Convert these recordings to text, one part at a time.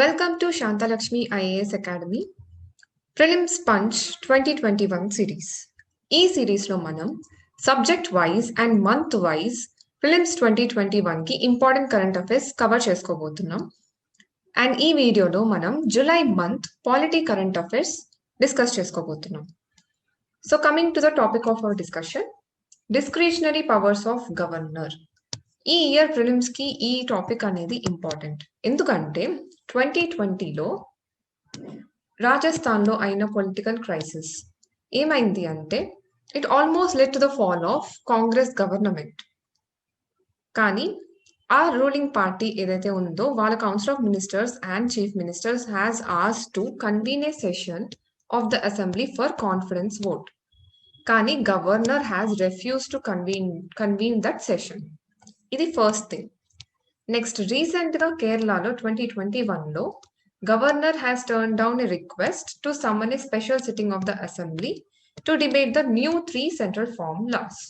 Welcome to Shantalakshmi IAS Academy Prelims Punch 2021 series. ఈ సిరీస్లో మనం subject wise and month wise prelims 2021కి important current affairs cover చేసుకోబోతున్నాం. And ఈ వీడియోలో మనం July month polity current affairs discuss చేసుకోబోతున్నాం. So coming to the topic of our discussion, discretionary powers of governor. ఈ ఇయర్ ప్రిలిమ్స్ కి ఈ topic అనేది ఇంపార్టెంట్. ఎందుకంటే 2020లో రాజస్థాన్లో అయిన పొలిటికల్ క్రైసిస్ ఏమైంది అంటే it almost led to the fall of Congress government. కానీ ఆ రూలింగ్ పార్టీ ఏదైతే ఉందో వాళ్ళ council of ministers and chief ministers has asked to convene a session of the assembly for confidence vote. కానీ governor has refuse to convene that session. ఇది first thing. Next, రీసెంట్గా కేరళలో 2021లో governor has turn down a request to summon a special sitting of the assembly to debate the new 3 central farm laws.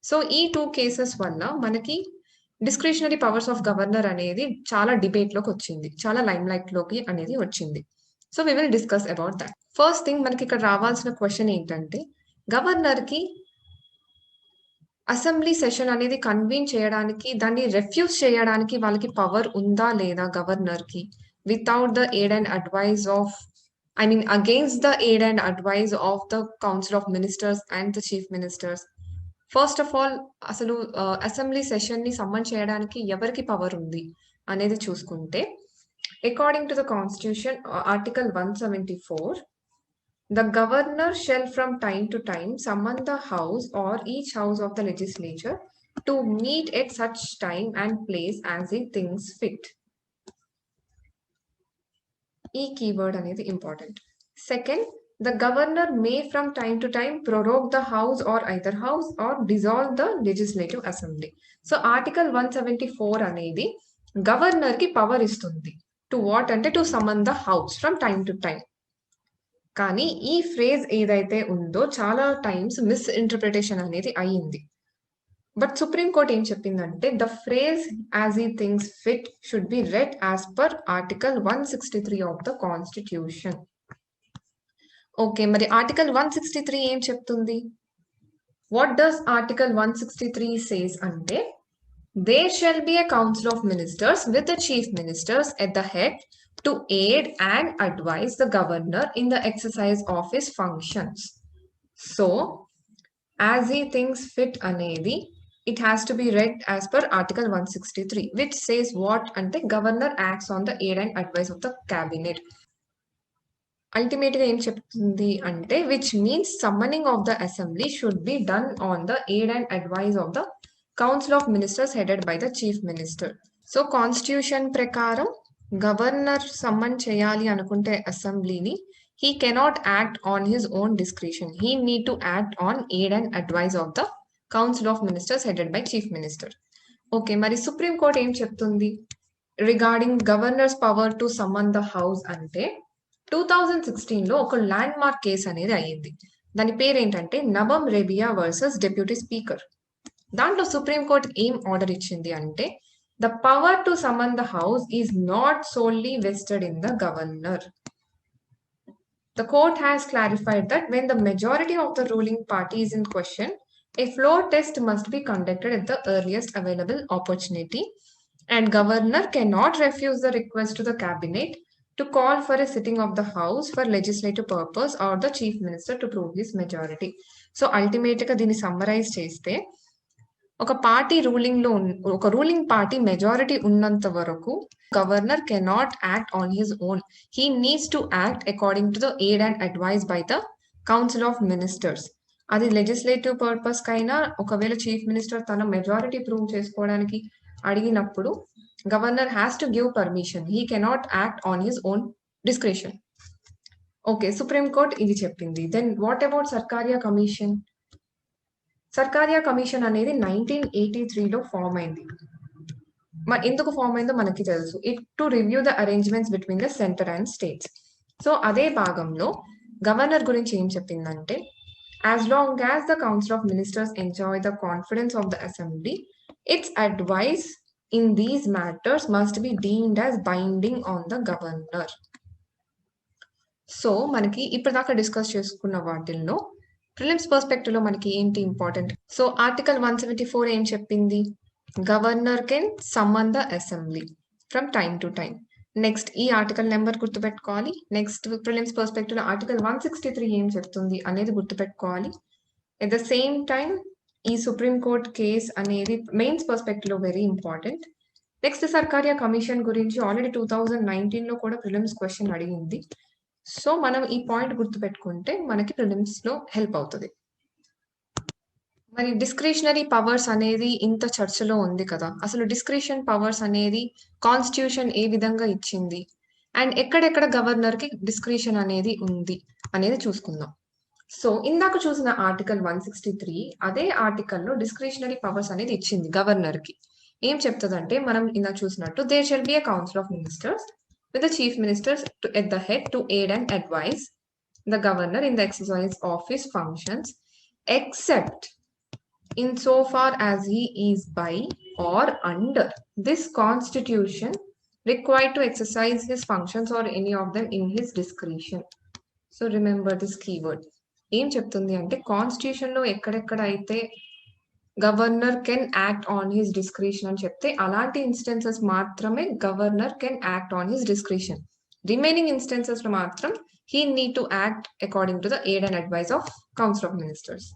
So ఈ 2 cases వల్ల మనకి discretionary powers of governor అనేది చాలా డిబేట్లోకి వచ్చింది, చాలా లైమ్ లైట్లోకి అనేది వచ్చింది. So we will discuss about that. First thing, మనకి ఇక్కడ రావాల్సిన క్వశ్చన్ ఏంటంటే గవర్నర్కి అసెంబ్లీ సెషన్ అనేది కన్వీన్ చేయడానికి, దాన్ని రెఫ్యూజ్ చేయడానికి వాళ్ళకి పవర్ ఉందా లేదా గవర్నర్కి, without the aid and advise of against the aid and advise of the council of ministers and the chief ministers. First of all అసలు అసెంబ్లీ సెషన్ ని సమ్మన్ చేయడానికి ఎవరికి పవర్ ఉంది అనేది చూసుకుంటే, according to the constitution article 174, the governor shall from time to time summon the house or each house of the legislature to meet at such time and place as he thinks fit. E keyword అనేది important. Second, the governor may from time to time prorogue the house or either house or dissolve the legislative assembly. So article 174 అనేది governor కి power ఇస్తుంది. To what అంటే to summon the house from time to time. కానీ ఈ phrase ఏదైతే ఉందో చాలా times misinterpretation అనేది అయ్యింది. బట్ సుప్రీం కోర్ట్ ఏం చెప్పిందంటే ద ఫ్రేజ్ యాజ్ ఈ things fit should be red as per article 163 of the constitution. Okay, మరి ఆర్టికల్ 163 ఏం చెప్తుంది? వాట్ డస్ ఆర్టికల్ 163 సేస్ అంటే, there shall be a council of ministers with the chief ministers at the head to aid and advise the governor in the exercise of his functions. So, as he thinks fit anedi, it has to be read as per article 163, which says what ante governor acts on the aid and advice of the cabinet. Ultimately ఏం చెప్తుంది అంటే, which means summoning of the assembly should be done on the aid and advice of the Council of Ministers headed by the Chief Minister. So Constitution ప్రకారం governor someone చేయాలి అనుకుంటే అసెంబ్లీని, he cannot act on his own discretion. He need to act on aid and advice of the Council of Ministers headed by Chief Minister. Okay, మరి supreme court ఏం చెప్తుంది regarding governors power to someone the house అంటే, 2016లో ఒక land mark case అనేది అయ్యింది. దాని పేరు ఏంటంటే నబం రెబియా వర్సెస్ డెప్యూటీ స్పీకర్. దాంట్లో సుప్రీం కోర్ట్ ఏం ఆర్డర్ ఇచ్చింది అంటే, the power to someone the house is not solely vested in the governor. The court has clarified that when the majority of the ruling party is in question, a floor test must be conducted at the earliest available opportunity, and governor cannot refuse the request to the cabinet to call for a sitting of the house for legislative purpose or the chief minister to prove his majority. So ultimately దీన్ని summarise చేస్తే, ఒక party ruling party majority ఉన్నంత వరకు governor cannot act on his own. He needs to act according to the aid and advise by the council of ministers. అది legislative purpose కైనా, ఒకవేళ chief minister తన majority prove చేసుకోవడానికి అడిగినప్పుడు governor has to give permission. He cannot act on his own discretion. Okay, Supreme Court ఇది చెప్పింది. Then what about Sarkaria commission? Sarkaria commission అనేది 1983లో form అయింది. ఎందుకు ఫామ్ అయిందో మనకి తెలుసు. It to review the arrangements between the centre and states. So అదే భాగంలో గవర్నర్ గురించి ఏం చెప్పిందంటే, as long as the council of ministers enjoy the confidence of the assembly, it's advice in these matters must be deemed as binding on the governor. So మనకి ఇప్పటిదాకా discuss చేసుకున్న వాటిల్లో prelims perspective లో మనకి ఏంటి ఇంపార్టెంట్? సో ఆర్టికల్ 174 ఏం చెప్పింది? Governor can someone the assembly from time to time. Next ఈ ఆర్టికల్ నెంబర్ గుర్తుపెట్టుకోవాలి. నెక్స్ట్ ప్రిలిమ్స్ పర్స్పెక్టివ్ లో ఆర్టికల్ 163 ఏం చెప్తుంది అనేది గుర్తుపెట్టుకోవాలి. ఎట్ ద సేమ్ టైం ఈ సుప్రీం కోర్ట్ కేస్ అనేది మెయిన్స్ పర్స్పెక్టివ్ లో very important. Next Sarkaria commission గురించి ఆల్రెడీ 2019 లో కూడా ప్రిలిమ్స్ క్వశ్చన్ అడిగింది. సో మనం ఈ పాయింట్ గుర్తుపెట్టుకుంటే మనకి ప్రిలిమ్స్ లో హెల్ప్ అవుతుంది. మరి డిస్క్రిషనరీ పవర్స్ అనేది ఇంత చర్చలో ఉంది కదా, అసలు డిస్క్రిషన్ పవర్స్ అనేది కాన్స్టిట్యూషన్ ఏ విధంగా ఇచ్చింది అండ్ ఎక్కడెక్కడ గవర్నర్ కి డిస్క్రిషన్ అనేది ఉంది అనేది చూసుకుందాం. సో ఇందాక చూసిన ఆర్టికల్ 163 అదే ఆర్టికల్లో డిస్క్రిషనరీ పవర్స్ అనేది ఇచ్చింది గవర్నర్ కి. ఏం చెప్తుందంటే మనం ఇందాక చూసినట్టు there shall be a council of ministers with the chief ministers at the head to aid and advise the governor in the exercise of his functions, except insofar as he is by or under this constitution required to exercise his functions or any of them in his discretion. So remember this keyword. ఏం చెప్తుంది అంటే constitution లో ఎక్కడెక్కడ అయితే governor can act on his discretion అని చెప్తే అలాంటి instances మాత్రమే governor can act on his discretion. Remaining instances లో మాత్రం he need to act according to the aid and advice of council of ministers.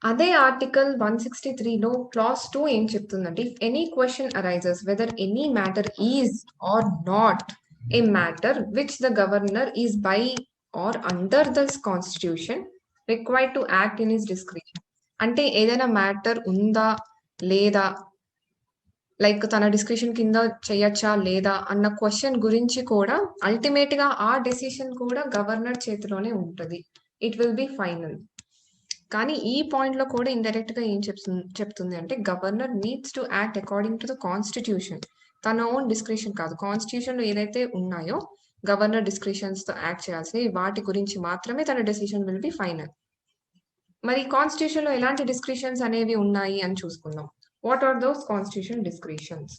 అదే ఆర్టికల్ 163 లో క్లాస్ 2 ఏం చెప్తుందంటే if any question arises whether any matter is or not a matter which the governor is by or under this constitution required to act in his discretion. అంటే ఏదైనా matter ఉందా లేదా, like తన discretion కింద చేయొచ్చా లేదా అన్న క్వశ్చన్ గురించి కూడా అల్టిమేట్ గా ఆ డెసిషన్ కూడా గవర్నర్ చేతిలోనే ఉంటుంది. It will be final. కానీ ఈ పాయింట్ లో కూడా ఇండైరెక్ట్ గా ఏం చెప్తుంది అంటే governor needs to act according to the constitution. తన ఓన్ డిస్క్రిషన్ కాదు, కాన్స్టిట్యూషన్ లో ఏదైతే ఉన్నాయో గవర్నర్ డిస్క్రిషన్స్ తో యాక్ట్ చేయాల్సి వాటి గురించి మాత్రమే తన డెసిషన్ విల్ బి ఫైనల్. మరి కాన్స్టిట్యూషన్ లో ఎలాంటి డిస్క్రిషన్స్ అనేవి ఉన్నాయి అని చూసుకుందాం. What are those constitution discretions?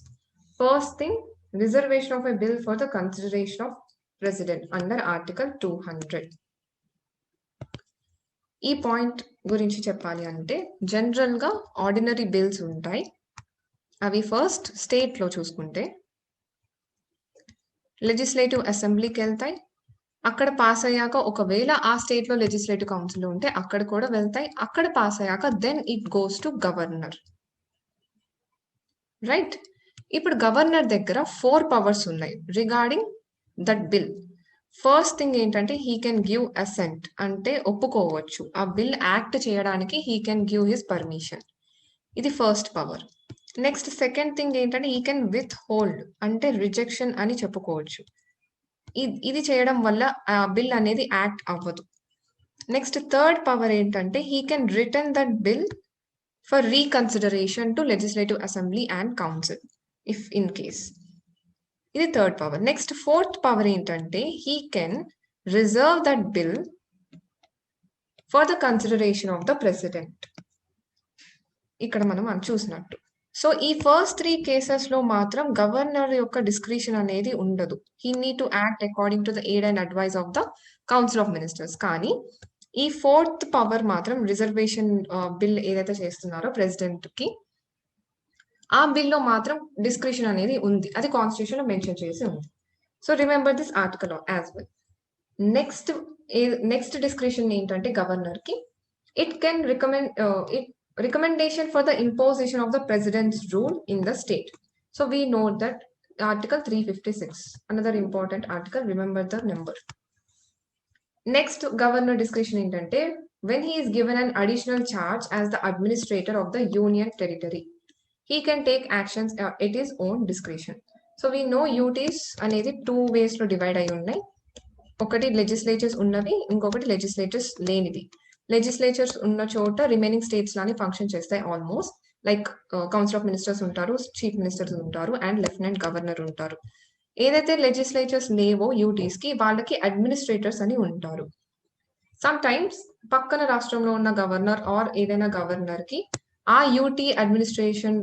First thing, reservation of a bill for the consideration of president under article 200. ఈ పాయింట్ గురించి చెప్పాలి అంటే జనరల్ గా ఆర్డినరీ బిల్స్ ఉంటాయి. అవి ఫస్ట్ స్టేట్ లో చూసుకుంటే లెజిస్లేటివ్ అసెంబ్లీకి వెళ్తాయి. అక్కడ పాస్ అయ్యాక ఒకవేళ ఆ స్టేట్ లో లెజిస్లేటివ్ కౌన్సిల్ ఉంటే అక్కడ కూడా వెళ్తాయి. అక్కడ పాస్ అయ్యాక then it goes to governor. Right. ఇప్పుడు గవర్నర్ దగ్గర 4 పవర్స్ ఉన్నాయి regarding that bill. First thing ఏంటంటే హీ కెన్ గివ్ అసెంట్, అంటే ఒప్పుకోవచ్చు. ఆ బిల్ యాక్ట్ చేయడానికి he can give his permission. ఇది first power. Next second thing ఏంటంటే హీ కెన్ విత్ హోల్డ్, అంటే రిజెక్షన్ అని చెప్పుకోవచ్చు. ఇది చేయడం వల్ల ఆ బిల్ అనేది యాక్ట్ అవ్వదు. నెక్స్ట్ థర్డ్ పవర్ ఏంటంటే he can return that bill for reconsideration to legislative assembly and council if in case. ఇది third power. Next fourth power ఏంటంటే he can reserve that bill for the consideration of the president. ఇక్కడ మనం చూసినట్టు. So ఈ first 3 cases లో మాత్రం governor యొక్క discretion అనేది ఉండదు. He need to act according to the aid and advice of the council of ministers. కానీ ఈ ఫోర్త్ పవర్ మాత్రం రిజర్వేషన్ బిల్ ఏదైతే చేస్తున్నారో ప్రెసిడెంట్ కి, ఆ బిల్లో మాత్రం డిస్క్రిషన్ అనేది ఉంది. అది కాన్స్టిట్యూషన్ లో మెన్షన్ చేసి ఉంది. So remember this article as well. Next discretion ఏంటంటే గవర్నర్ కి it can recommendation for the imposition of the president's rule in the state. So we know that article 356, another important article, remember the number. Next governor discretion ఏంటంటే when he is given an additional charge as the administrator of the union territory, he can take actions at his own discretion. So we know UTs అనేది 2 ways లో divide అయి ఉన్నాయి. ఒకటి legislatures ఉన్నవి, ఇంకొకటి legislatures లేనిది. Legislatures ఉన్న చోట రిమైనింగ్ స్టేట్స్ లానే ఫంక్షన్ చేస్తాయి almost. Like council of ministers ఉంటారు, చీఫ్ మినిస్టర్స్ ఉంటారు అండ్ లెఫ్టినెంట్ గవర్నర్ ఉంటారు. ఏదైతే లెజిస్లేచర్స్ లేవో యూటీస్ కి, వాళ్ళకి అడ్మినిస్ట్రేటర్స్ అని ఉంటారు. సమ్ టైమ్స్ పక్కన రాష్ట్రంలో ఉన్న గవర్నర్ ఆర్ ఏదైనా గవర్నర్ కి ఆ యూటీ అడ్మినిస్ట్రేషన్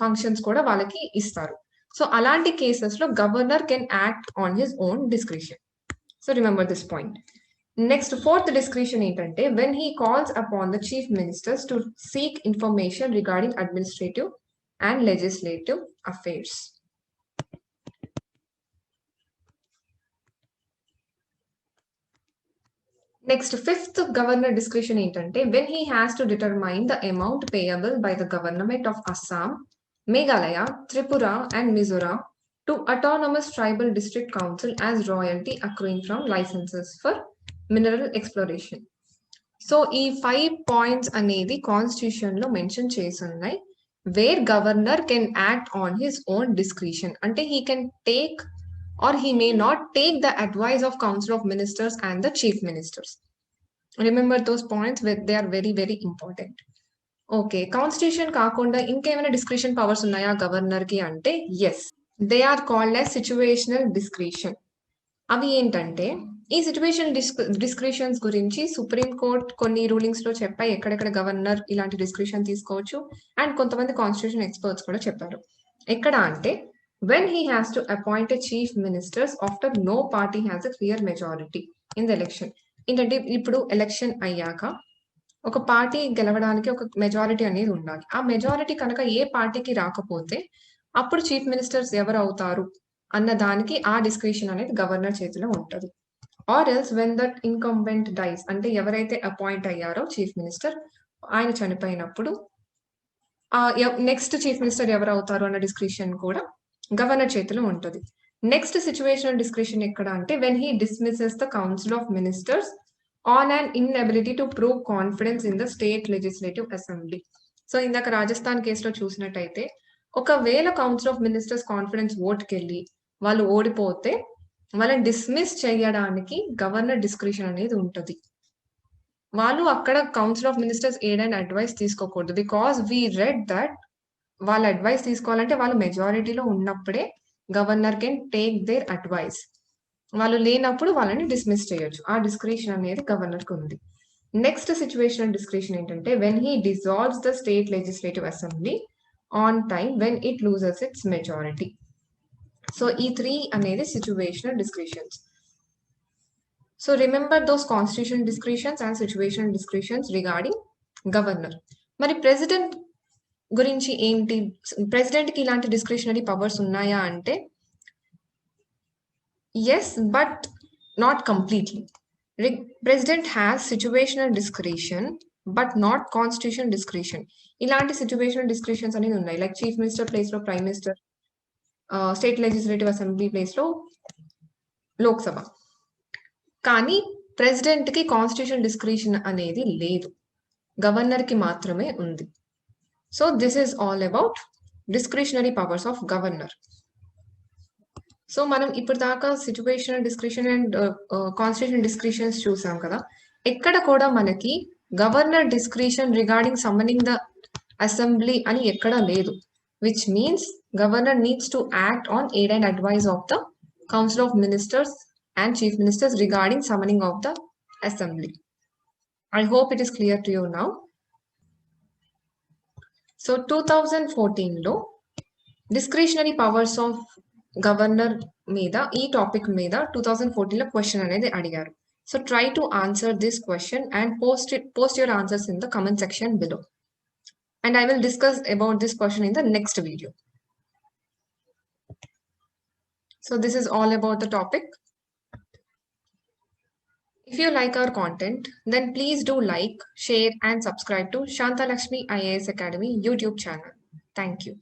ఫంక్షన్స్ కూడా వాళ్ళకి ఇస్తారు. సో అలాంటి కేసెస్‌లో governor can act on his own discretion. So remember this point. Next fourth discretion ఏంటంటే when he calls upon the chief ministers to seek information regarding administrative and legislative affairs. Next fifth governor discretion ఏంటంటే when he has to determine the amount payable by the government of Assam, Meghalaya, Tripura and Mizoram to autonomous tribal district council as royalty accruing from licences for mineral exploration. So ఈ 5 points అనేది constitution లో mention చేసి ఉన్నాయి. Where governor can act on his own discretion, అంటే he can take or he may not take the advice of Council of Ministers and the Chief Ministers. Remember those points, they are very, very important. Okay, Constitution కాకుండా ఇంకేమైనా discretion powers ఉన్నాయా governor కి అంటే yes, they are called as situational discretion. అవి ఏంటంటే ఈ situation డిస్క్రిషన్స్ గురించి supreme court కొన్ని రూలింగ్స్ లో చెప్పాయి ఎక్కడెక్కడ గవర్నర్ ఇలాంటి డిస్క్రిషన్ తీసుకోవచ్చు, అండ్ కొంతమంది కాన్స్టిట్యూషన్ ఎక్స్పర్ట్స్ కూడా చెప్పారు. ఎక్కడ అంటే when he has to appoint a chief ministers after no party has a clear majority in the election. ఏంటంటే ఇప్పుడు ఎలక్షన్ అయ్యాక ఒక పార్టీ గెలవడానికి ఒక మెజారిటీ అనేది ఉండాలి. ఆ మెజారిటీ కనుక ఏ పార్టీకి రాకపోతే అప్పుడు చీఫ్ మినిస్టర్స్ ఎవరు అవుతారు అన్న దానికి ఆ డిస్క్రిషన్ అనేది గవర్నర్ చేతిలో ఉంటుంది. Or else when that incumbent dies, అంటే ఎవరైతే అపాయింట్ అయ్యారో చీఫ్ మినిస్టర్ ఆయన చనిపోయినప్పుడు నెక్స్ట్ చీఫ్ మినిస్టర్ ఎవరు అవుతారు అన్న డిస్క్రిషన్ కూడా గవర్నర్ చేతిలో ఉంటుంది. నెక్స్ట్ సిచ్యువేషనల్ డిస్క్రిషన్ ఎక్కడ అంటే when he dismisses the council of ministers on an inability to prove confidence in the state legislative assembly. So ఇందాక రాజస్థాన్ కేసులో చూసినట్టయితే ఒకవేళ కౌన్సిల్ ఆఫ్ మినిస్టర్స్ కాన్ఫిడెన్స్ ఓట్కి వెళ్ళి వాళ్ళు ఓడిపోతే వాళ్ళని డిస్మిస్ చేయడానికి గవర్నర్ డిస్క్రిషన్ అనేది ఉంటుంది. వాళ్ళు అక్కడ కౌన్సిల్ ఆఫ్ మినిస్టర్స్ ఏదైనా అడ్వైస్ తీసుకోకూడదు. బికాస్ వీ రెడ్ దట్ వాళ్ళ అడ్వైస్ తీసుకోవాలంటే వాళ్ళు మెజారిటీలో ఉన్నప్పుడే governor can take their advice. వాళ్ళు లేనప్పుడు వాళ్ళని డిస్మిస్ చేయొచ్చు. ఆ డిస్క్రిషన్ అనేది గవర్నర్ కు ఉంది. నెక్స్ట్ సిచ్యువేషనల్ డిస్క్రిషన్ ఏంటంటే when he dissolves the state legislative assembly on time when it loses its majority. So ఈ 3 అనేది situational discretions. So remember those constitution discretions and situational discretions regarding governor. మరి president గురించి ఏంటి, president కి ఇలాంటి discretionary powers ఉన్నాయా అంటే yes, but not completely. President has situational discretion but not constitution discretion. ఇలాంటి సిచ్యువేషనల్ డిస్క్రిషన్స్ అనేది ఉన్నాయి. లైక్ చీఫ్ మినిస్టర్ ప్లేస్ లో prime minister, state legislative assembly place లో లోక్సభ. కానీ ప్రెసిడెంట్ కి కాన్స్టిట్యూషన్ డిస్క్రిషన్ అనేది లేదు, గవర్నర్ కి మాత్రమే ఉంది. So this is all about discretionary powers of governor. So మనం ఇప్పుడు దాకా సిచ్యువేషనల్ డిస్క్రిషన్ అండ్ కాన్స్టిట్యూషన్ డిస్క్రిషన్స్ చూసాం కదా. ఎక్కడ కూడా మనకి governor discretion regarding సమ్మనింగ్ the assembly అని ఎక్కడా లేదు, which means governor needs to act on aid and advice of the council of ministers and chief ministers regarding summoning of the assembly. I hope it is clear to you now. So 2014 lo discretionary powers of governor meeda ee topic meeda 2014 lo question anedi adigaru. So try to answer this question and post your answers in the comment section below. And I will discuss about this question in the next video. So this is all about the topic. If you like our content, then please do like, share and subscribe to Shanta Lakshmi IAS Academy YouTube channel. Thank you.